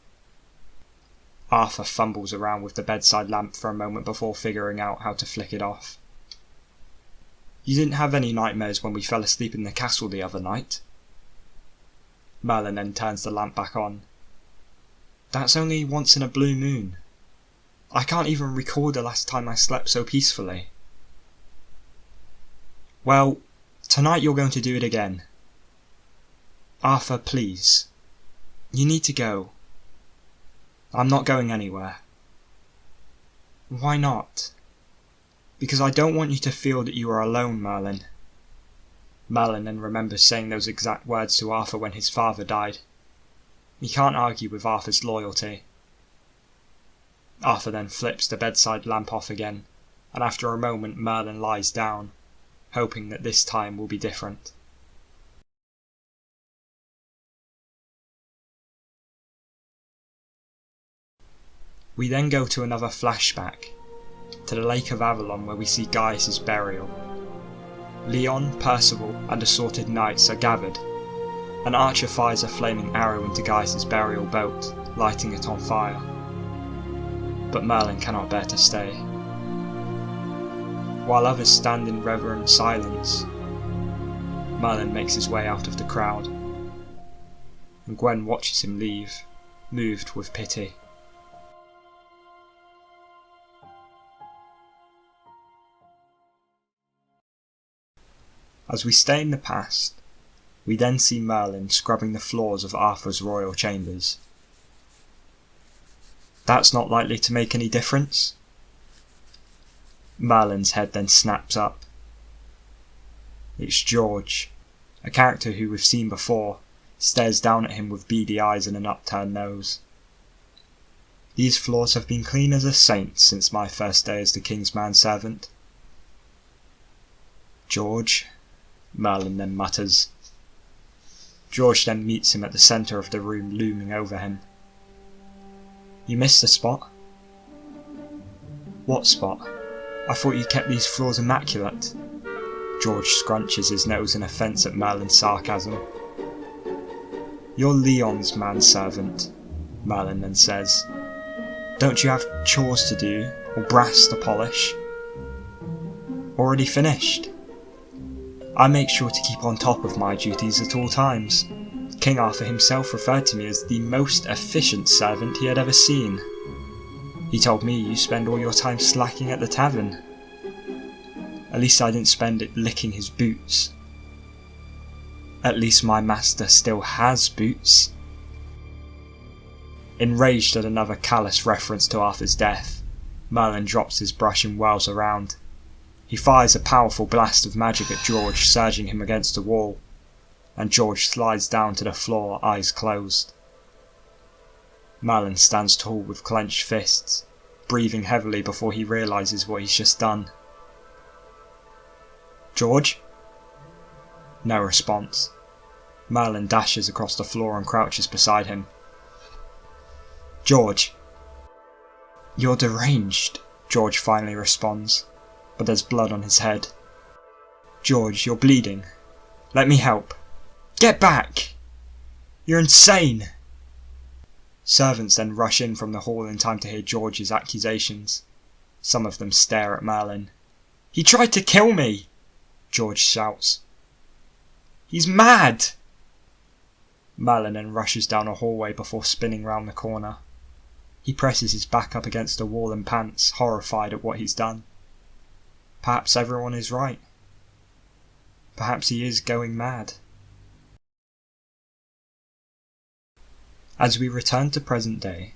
Arthur fumbles around with the bedside lamp for a moment before figuring out how to flick it off. You didn't have any nightmares when we fell asleep in the castle the other night? Merlin then turns the lamp back on. That's only once in a blue moon. I can't even recall the last time I slept so peacefully. Well, tonight you're going to do it again. Arthur, please. You need to go. I'm not going anywhere. Why not? Because I don't want you to feel that you are alone, Merlin. Merlin then remembers saying those exact words to Arthur when his father died. He can't argue with Arthur's loyalty. Arthur then flips the bedside lamp off again, and after a moment Merlin lies down, hoping that this time will be different. We then go to another flashback, to the Lake of Avalon where we see Gaius' burial. Leon, Percival and assorted knights are gathered. An archer fires a flaming arrow into Gaius' burial boat, lighting it on fire. But Merlin cannot bear to stay. While others stand in reverent silence, Merlin makes his way out of the crowd, and Gwen watches him leave, moved with pity. As we stay in the past, we then see Merlin scrubbing the floors of Arthur's royal chambers. That's not likely to make any difference. Merlin's head then snaps up. It's George, a character who we've seen before, stares down at him with beady eyes and an upturned nose. These floors have been clean as a saint since my first day as the king's manservant. George, Merlin then mutters. George then meets him at the centre of the room, looming over him. You missed a spot? What spot? I thought you kept these floors immaculate. George scrunches his nose in offence at Merlin's sarcasm. You're Leon's manservant, Merlin then says. Don't you have chores to do, or brass to polish? Already finished? I make sure to keep on top of my duties at all times. King Arthur himself referred to me as the most efficient servant he had ever seen. He told me you spend all your time slacking at the tavern. At least I didn't spend it licking his boots. At least my master still has boots. Enraged at another callous reference to Arthur's death, Merlin drops his brush and whirls around. He fires a powerful blast of magic at George, surging him against a wall, and George slides down to the floor, eyes closed. Merlin stands tall with clenched fists, breathing heavily before he realises what he's just done. "George?" No response. Merlin dashes across the floor and crouches beside him. "George." "You're deranged," George finally responds, but there's blood on his head. "George, you're bleeding. Let me help." "Get back! You're insane!" Servants then rush in from the hall in time to hear George's accusations. Some of them stare at Merlin. "He tried to kill me!" George shouts. "He's mad!" Merlin then rushes down a hallway before spinning round the corner. He presses his back up against the wall and pants, horrified at what he's done. Perhaps everyone is right. Perhaps he is going mad. As we return to present day,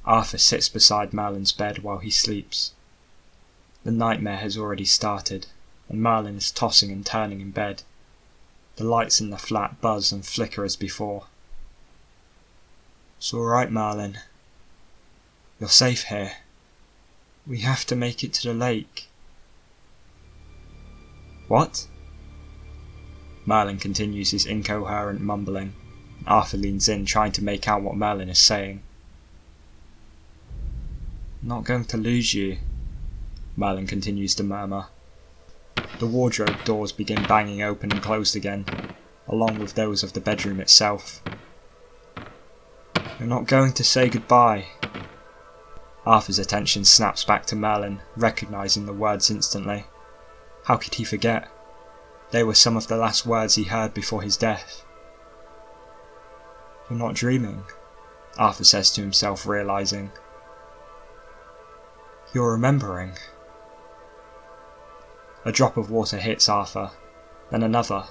Arthur sits beside Merlin's bed while he sleeps. The nightmare has already started, and Merlin is tossing and turning in bed. The lights in the flat buzz and flicker as before. "It's all right, Merlin. You're safe here. We have to make it to the lake." "What?" Merlin continues his incoherent mumbling. Arthur leans in, trying to make out what Merlin is saying. "I'm not going to lose you," Merlin continues to murmur. The wardrobe doors begin banging open and closed again, along with those of the bedroom itself. "You're not going to say goodbye." Arthur's attention snaps back to Merlin, recognising the words instantly. How could he forget? They were some of the last words he heard before his death. "You're not dreaming," Arthur says to himself, realising. "You're remembering." A drop of water hits Arthur, then another.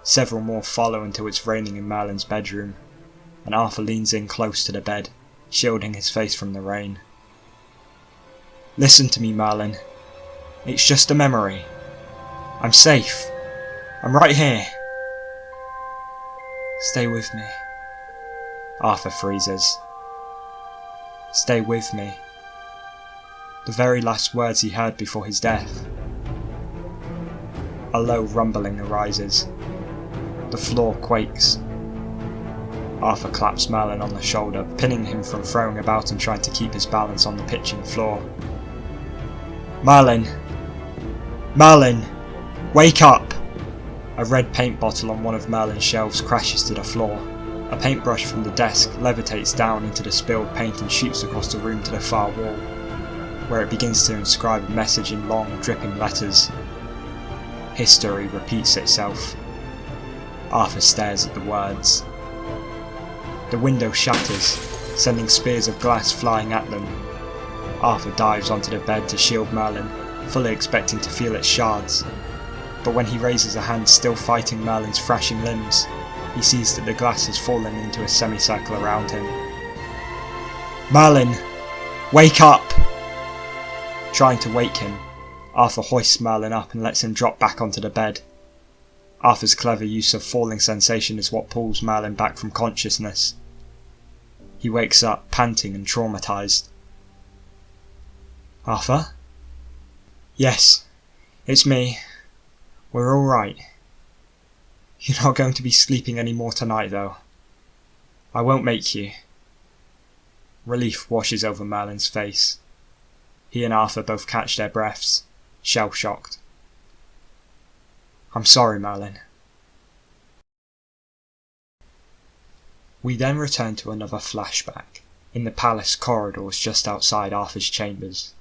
Several more follow until it's raining in Merlin's bedroom, and Arthur leans in close to the bed, shielding his face from the rain. "Listen to me, Merlin. It's just a memory. I'm safe. I'm right here. Stay with me." Arthur freezes. "Stay with me." The very last words he heard before his death. A low rumbling arises. The floor quakes. Arthur claps Merlin on the shoulder, pinning him from throwing about and trying to keep his balance on the pitching floor. "Merlin! Merlin! Wake up!" A red paint bottle on one of Merlin's shelves crashes to the floor. A paintbrush from the desk levitates down into the spilled paint and shoots across the room to the far wall, where it begins to inscribe a message in long, dripping letters. History repeats itself. Arthur stares at the words. The window shatters, sending spears of glass flying at them. Arthur dives onto the bed to shield Merlin, fully expecting to feel its shards. But when he raises a hand still fighting Merlin's thrashing limbs, he sees that the glass has fallen into a semicircle around him. "Merlin! Wake up!" Trying to wake him, Arthur hoists Merlin up and lets him drop back onto the bed. Arthur's clever use of falling sensation is what pulls Merlin back from consciousness. He wakes up, panting and traumatised. "Arthur?" "Yes, it's me. We're all right. You're not going to be sleeping any more tonight, though. I won't make you." Relief washes over Merlin's face. He and Arthur both catch their breaths, shell-shocked. "I'm sorry, Merlin." We then return to another flashback, in the palace corridors just outside Arthur's chambers.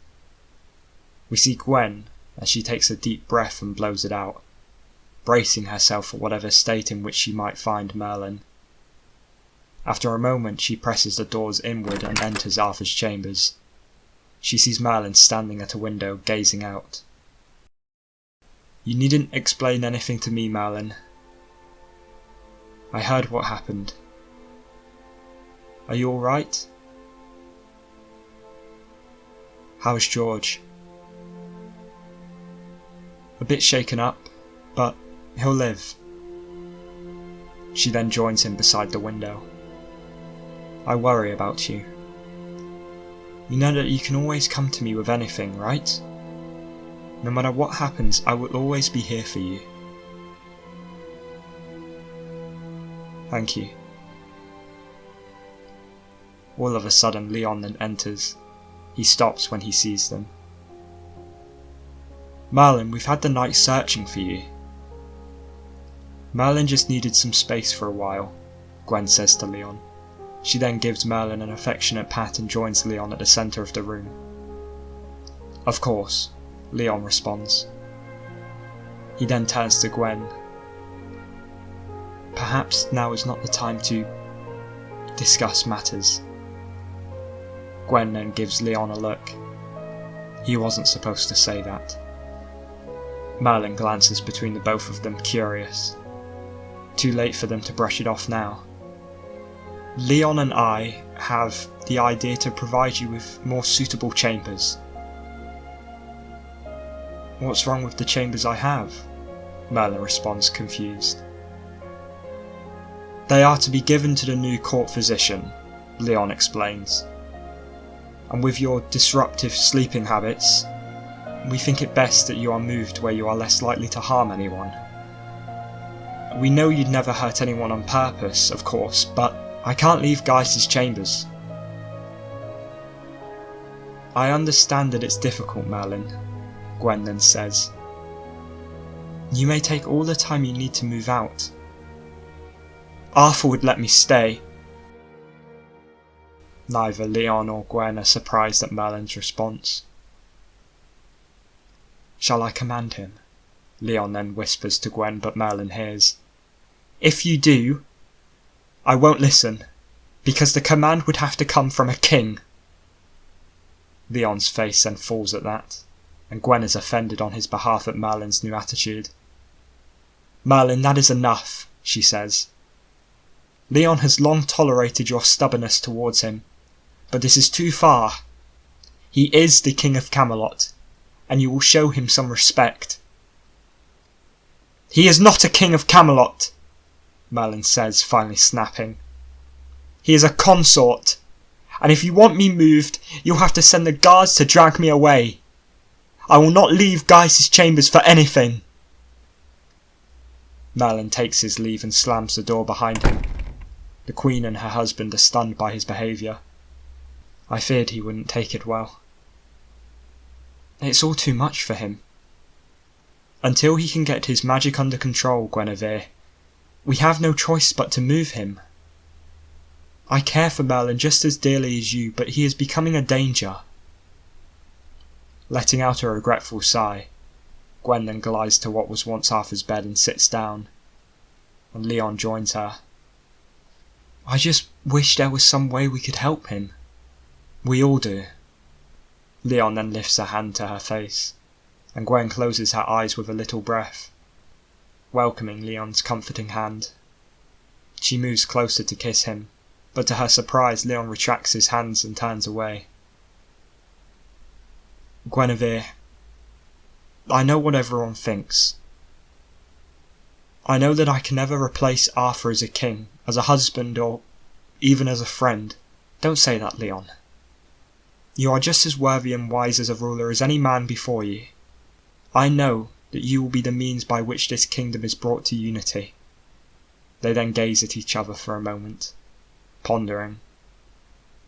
We see Gwen as she takes a deep breath and blows it out. bracing herself for whatever state in which she might find Merlin. After a moment she presses the doors inward and enters Arthur's chambers. She sees Merlin standing at a window, gazing out. "You needn't explain anything to me, Merlin. I heard what happened. Are you alright? How's George?" "A bit shaken up, but he'll live." She then joins him beside the window. "I worry about you. You know that you can always come to me with anything, right? No matter what happens, I will always be here for you." "Thank you." All of a sudden Leon then enters. He stops when he sees them. "Merlin, we've had the night searching for you." "Merlin just needed some space for a while," Gwen says to Leon. She then gives Merlin an affectionate pat and joins Leon at the centre of the room. "Of course," Leon responds. He then turns to Gwen. "Perhaps now is not the time to discuss matters." Gwen then gives Leon a look. He wasn't supposed to say that. Merlin glances between the both of them, curious. Too late for them to brush it off now. "Leon and I have the idea to provide you with more suitable chambers." "What's wrong with the chambers I have?" Merlin responds, confused. "They are to be given to the new court physician," Leon explains. "And with your disruptive sleeping habits, we think it best that you are moved where you are less likely to harm anyone. We know you'd never hurt anyone on purpose, of course, but I can't leave Geiss's chambers." "I understand that it's difficult, Merlin," Gwen then says. "You may take all the time you need to move out." "Arthur would let me stay." Neither Leon or Gwen are surprised at Merlin's response. "Shall I command him?" Leon then whispers to Gwen, but Merlin hears. "If you do, I won't listen, because the command would have to come from a king." Leon's face then falls at that, and Gwen is offended on his behalf at Merlin's new attitude. "Merlin, that is enough," she says. "Leon has long tolerated your stubbornness towards him, but this is too far. He is the King of Camelot, and you will show him some respect." "He is not a King of Camelot," Merlin says, finally snapping. "He is a consort, and if you want me moved, you'll have to send the guards to drag me away. I will not leave Geiss's chambers for anything." Merlin takes his leave and slams the door behind him. The Queen and her husband are stunned by his behaviour. I feared he wouldn't take it well. It's all too much for him. Until he can get his magic under control, Guinevere, we have no choice but to move him. I care for Merlin just as dearly as you, but he is becoming a danger. Letting out a regretful sigh, Gwen then glides to what was once Arthur's bed and sits down, and Leon joins her. "I just wish there was some way we could help him. We all do." Leon then lifts a hand to her face, and Gwen closes her eyes with a little breath, welcoming Leon's comforting hand. She moves closer to kiss him, but to her surprise Leon retracts his hands and turns away. "Guinevere, I know what everyone thinks. I know that I can never replace Arthur as a king, as a husband, or even as a friend. Don't say that, Leon. You are just as worthy and wise as a ruler as any man before you. I know that you will be the means by which this kingdom is brought to unity." They then gaze at each other for a moment, pondering,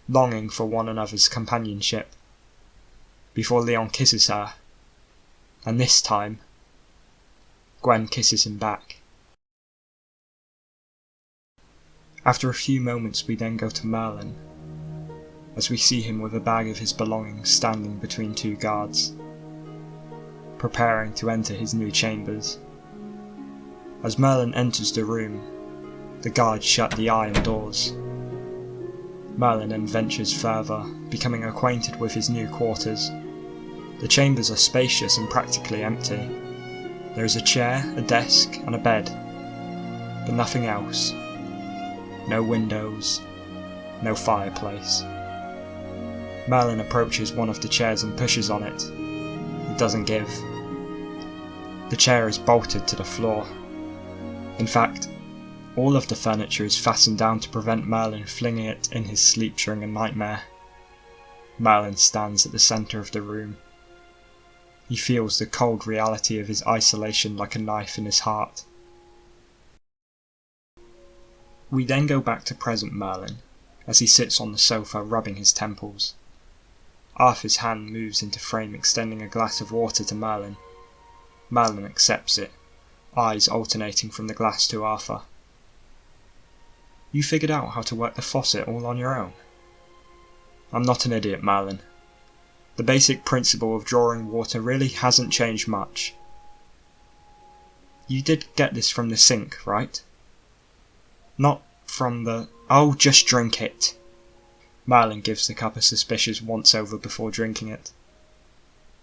longing for one another's companionship, before Leon kisses her, and this time, Gwen kisses him back. After a few moments we then go to Merlin, as we see him with a bag of his belongings standing between two guards, preparing to enter his new chambers. As Merlin enters the room, the guards shut the iron doors. Merlin then ventures further, becoming acquainted with his new quarters. The chambers are spacious and practically empty. There is a chair, a desk, and a bed, but nothing else. No windows, no fireplace. Merlin approaches one of the chairs and pushes on it. It doesn't give. The chair is bolted to the floor. In fact, all of the furniture is fastened down to prevent Merlin flinging it in his sleep during a nightmare. Merlin stands at the centre of the room. He feels the cold reality of his isolation like a knife in his heart. We then go back to present Merlin, as he sits on the sofa rubbing his temples. Arthur's hand moves into frame, extending a glass of water to Merlin. Merlin accepts it, eyes alternating from the glass to Arthur. You figured out how to work the faucet all on your own? I'm not an idiot, Merlin. The basic principle of drawing water really hasn't changed much. You did get this from the sink, right? Not from the... Oh, just drink it. Merlin gives the cup a suspicious once-over before drinking it.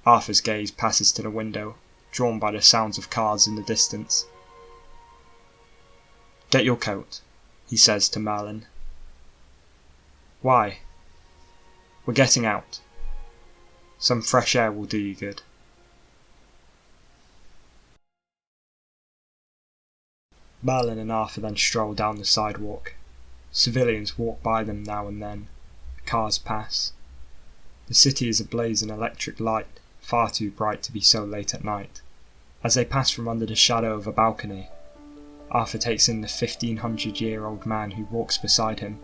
Arthur's gaze passes to the window, drawn by the sounds of cars in the distance. Get your coat, he says to Merlin. Why? We're getting out. Some fresh air will do you good. Merlin and Arthur then stroll down the sidewalk. Civilians walk by them now and then. Cars pass. The city is ablaze in electric light, far too bright to be so late at night. As they pass from under the shadow of a balcony, Arthur takes in the 1500-year-old man who walks beside him.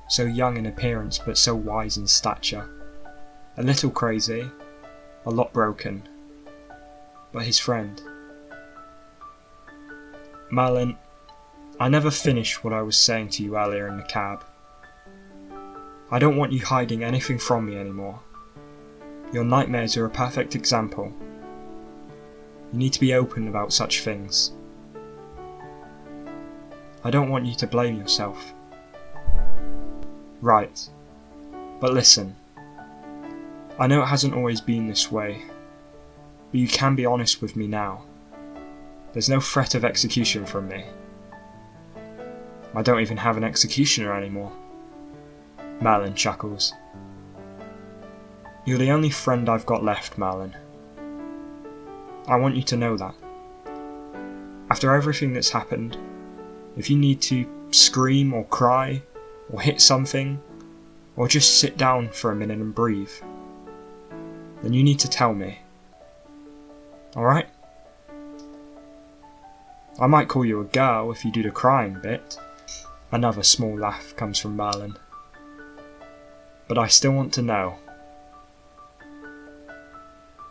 So young in appearance but so wise in stature. A little crazy, a lot broken, but his friend. Merlin, I never finished what I was saying to you earlier in the cab. I don't want you hiding anything from me anymore. Your nightmares are a perfect example. You need to be open about such things. I don't want you to blame yourself. Right. But listen. I know it hasn't always been this way, but you can be honest with me now. There's no threat of execution from me. I don't even have an executioner anymore. Merlin chuckles. You're the only friend I've got left, Merlin. I want you to know that. After everything that's happened, if you need to scream or cry, or hit something, or just sit down for a minute and breathe, then you need to tell me. Alright? I might call you a girl if you do the crying bit. Another small laugh comes from Merlin. But I still want to know.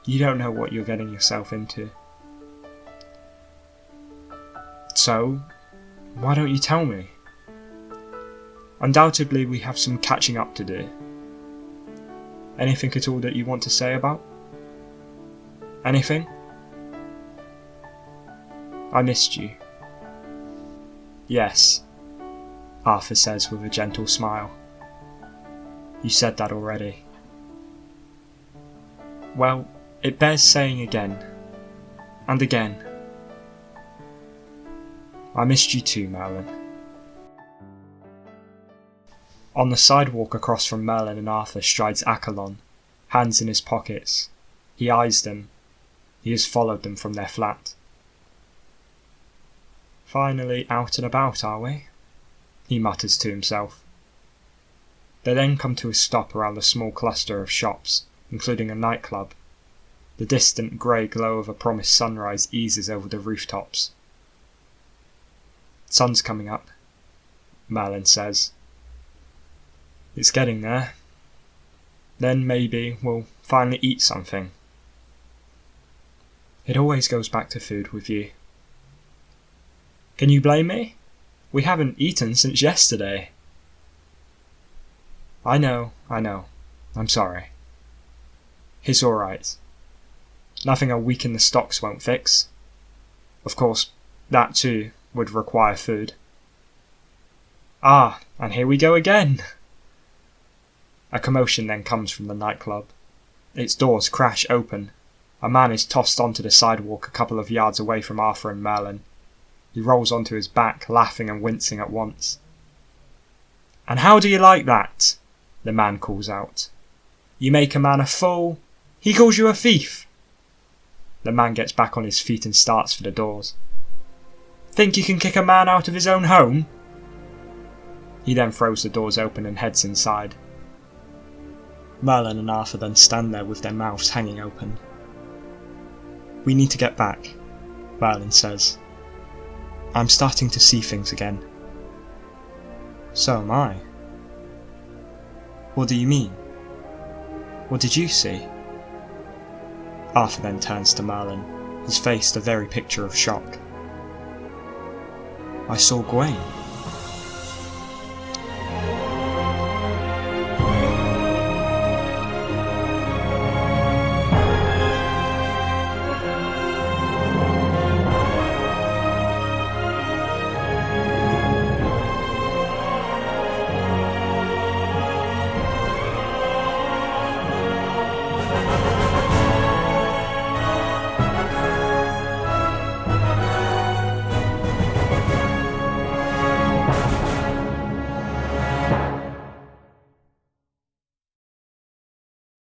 You don't know what you're getting yourself into. So, why don't you tell me? Undoubtedly we have some catching up to do. Anything at all that you want to say about? Anything? I missed you. Yes, Arthur says with a gentle smile. You said that already. Well, it bears saying again, and again. I missed you too, Merlin. On the sidewalk across from Merlin and Arthur strides Accolon, hands in his pockets. He eyes them. He has followed them from their flat. Finally out and about, are we? He mutters to himself. They then come to a stop around a small cluster of shops, including a nightclub. The distant grey glow of a promised sunrise eases over the rooftops. Sun's coming up, Merlin says. It's getting there. Then maybe we'll finally eat something. It always goes back to food with you. Can you blame me? We haven't eaten since yesterday. I know. I'm sorry. It's alright. Nothing a week in the stocks won't fix. Of course, That too would require food. Ah, and here we go again! A commotion then comes from the nightclub. Its doors crash open. A man is tossed onto the sidewalk a couple of yards away from Arthur and Merlin. He rolls onto his back, laughing and wincing at once. "And how do you like that?" the man calls out. "You make a man a fool. He calls you a thief." The man gets back on his feet and starts for the doors. "Think you can kick a man out of his own home?" He then throws the doors open and heads inside. Merlin and Arthur then stand there with their mouths hanging open. "We need to get back," Merlin says. "I'm starting to see things again." "So am I." "What do you mean? What did you see?" Arthur then turns to Merlin, his face the very picture of shock. "I saw Gwaine."